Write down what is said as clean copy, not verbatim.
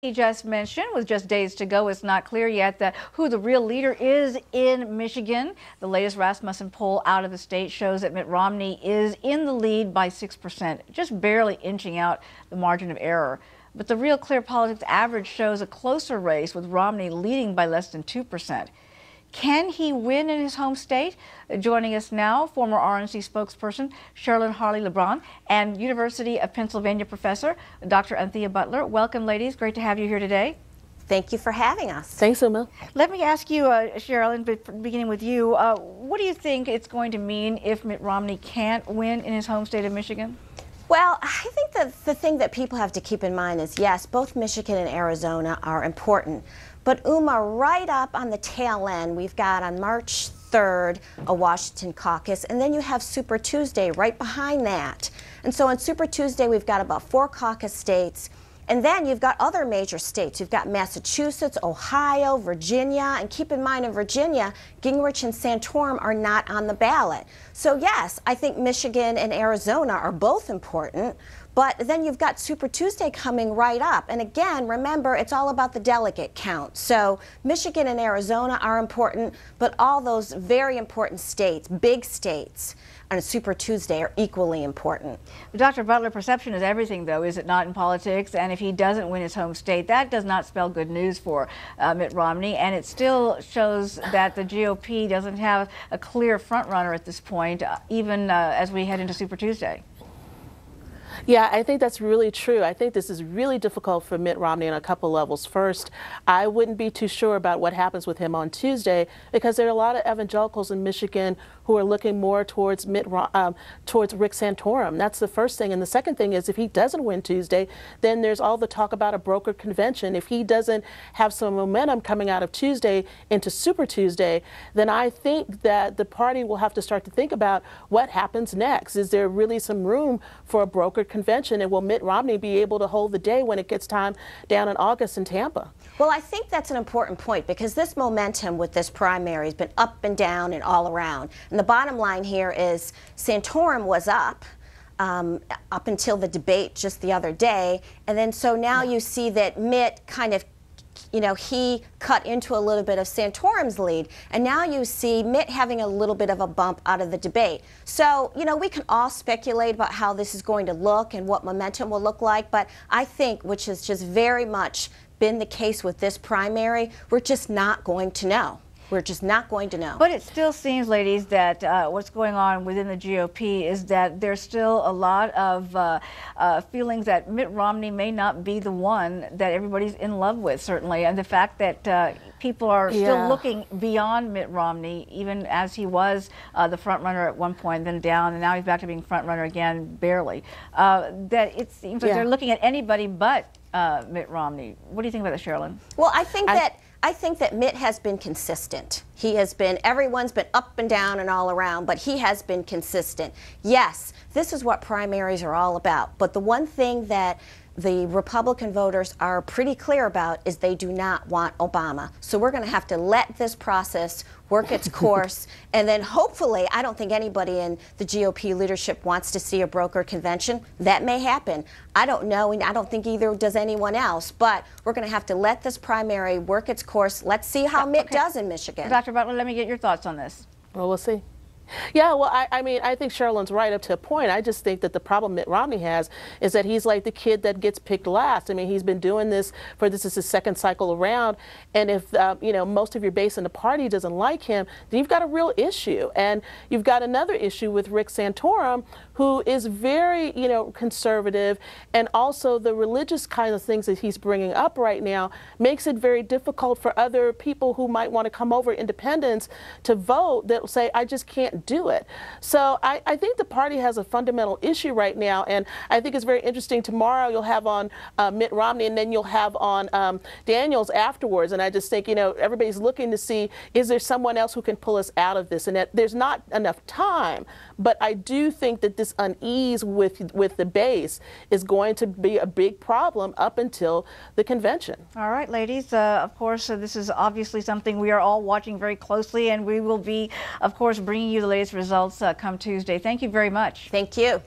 He just mentioned, with just days to go, it's not clear yet that who the real leader is in Michigan. The latest Rasmussen poll out of the state shows that Mitt Romney is in the lead by 6%, just barely inching out the margin of error. But the Real Clear Politics average shows a closer race, with Romney leading by less than 2%. Can he win in his home state? Joining us now, former RNC spokesperson Sherilyn Harley-Lebrun and University of Pennsylvania professor Dr.Anthea Butler. Welcome, ladies. Great to have you here today. Thank you for having us. Thanks, Uma. Let me ask you, Sherilyn, beginning with you, what do you think it's going to mean if Mitt Romney can't win in his home state of Michigan? Well, I think that the thing that people have to keep in mind is, yes, both Michigan and Arizona are important. But Uma, right up on the tail end, we've got on March 3rd a Washington caucus, and then you have Super Tuesday right behind that. And so on Super Tuesday, we've got about 4 caucus states. And then you've got other major states. You've got Massachusetts, Ohio, Virginia, and keep in mind in Virginia, Gingrich and Santorum are not on the ballot. So yes, I think Michigan and Arizona are both important, but then you've got Super Tuesday coming right up. And again, remember, it's all about the delegate count. So Michigan and Arizona are important, but all those very important states, big states, on Super Tuesday are equally important. Dr. Butler, perception is everything, though, is it not, in politics? And if he doesn't win his home state, that does not spell good news for Mitt Romney. And it still shows that the GOP doesn't have a clear front runner at this point, even as we head into Super Tuesday. Yeah, I think that's really true. I think this is really difficult for Mitt Romney on a couple levels. First, I wouldn't be too sure about what happens with him on Tuesday, because there are a lot of evangelicals in Michigan who are looking more towards towards Rick Santorum. That's the first thing. And the second thing is, if he doesn't win Tuesday, then there's all the talk about a brokered convention. If he doesn't have some momentum coming out of Tuesday into Super Tuesday, then I think that the party will have to start to think about what happens next. Is there really some room for a brokered convention, and will Mitt Romney be able to hold the day when it gets time down in August in Tampa? Well, I think that's an important point, because this momentum with this primary has been up and down and all around. And the bottom line here is Santorum was up until the debate just the other day, and then so now you see that Mitt kind of, you know, he cut into a little bit of Santorum's lead, and now you see Mitt having a little bit of a bump out of the debate. So, you know, we can all speculate about how this is going to look and what momentum will look like, but I think, which has just very much been the case with this primary, we're just not going to know. We're just not going to know. But it still seems, ladies, that what's going on within the GOP is that there's still a lot of feelings that Mitt Romney may not be the one that everybody's in love with, certainly. And the fact that people are still looking beyond Mitt Romney, even as he was the front runner at one point, then down, and now he's back to being front runner again, barely. That it seems like they're looking at anybody but Mitt Romney. What do you think about that, Sherilyn? Well, I think that Mitt has been consistent. He has been, everyone's been up and down and all around, but he has been consistent. Yes, this is what primaries are all about. But the one thing that the Republican voters are pretty clear about is they do not want Obama. So we're going to have to let this process work its course, and then hopefully, I don't think anybody in the GOP leadership wants to see a brokered convention. That may happen. I don't know, and I don't think either does anyone else, but we're going to have to let this primary work its course. Let's see how Mitt does in Michigan. Dr. Butler, let me get your thoughts on this. Well, we'll see. Yeah, well, I mean, I think Sherilyn's right up to a point. I just think that the problem Mitt Romney has is that he's like the kid that gets picked last. I mean, he's been doing this this is his second cycle around, and if you know, most of your base in the party doesn't like him, then you've got a real issue. And you've got another issue with Rick Santorum, who is very, you know, conservative, and also the religious kind of things that he's bringing up right now makes it very difficult for other people who might want to come over, independents, to vote, that will say, I just can't do it. So I think the party has a fundamental issue right now, and I think it's very interesting. Tomorrow you'll have on Mitt Romney, and then you'll have on Daniels afterwards, and I just think, you know, everybody's looking to see, is there someone else who can pull us out of this? And that there's not enough time, but I do think that this unease with the base is going to be a big problem up until the convention. All right, ladies, of course, this is obviously something we are all watching very closely, and we will be, of course, bringing you the latest results come Tuesday. Thank you very much. Thank you.